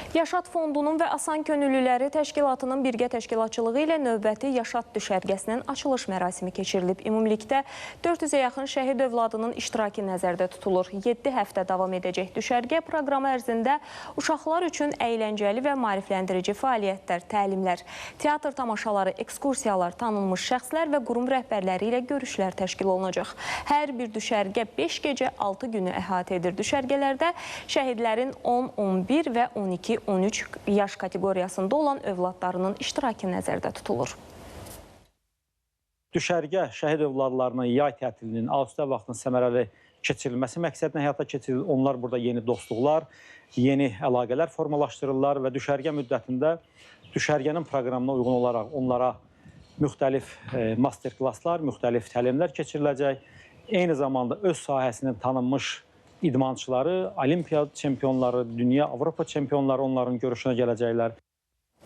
Yaşad Fondunun və Asan Könüllüləri Təşkilatının birgə təşkilatçılığı ilə növbəti Yaşad düşərgəsinin açılış mərasimi keçirilib. Ümumilikdə 400-ə yaxın şəhid övladının iştirakı nəzərdə tutulur. 7 həftə davam edəcək düşərgə proqramı ərzində uşaqlar üçün əyləncəli və maarifləndirici fəaliyyətlər, təlimlər, teatr tamaşaları, ekskursiyalar, tanınmış şəxslər və qurum rəhbərləri ilə görüşlər təşkil olunacaq. Hər bir düşərgə 5 gecə 6 günü əhatə edir. Düşərgələrdə şəhidlərin 10, 11 və 12 13 yaş kateqoriyasında olan övladlarının iştirakı nəzərdə tutulur. Düşərgə şəhid övladlarının yay tətilinin, avqust vaxtının səmərəli keçirilməsi məqsədlə həyata keçirilir. Onlar burada yeni dostluqlar, yeni əlaqələr formalaşdırırlar və düşərgə müddətində düşərgənin proqramına uyğun olaraq onlara müxtəlif master-klasslar, müxtəlif təlimlər keçiriləcək. Eyni zamanda öz sahəsinin tanınmış idmançıları, olimpiya çempionları, dünya, Avropa çempionları onların görüşünə gələcəklər.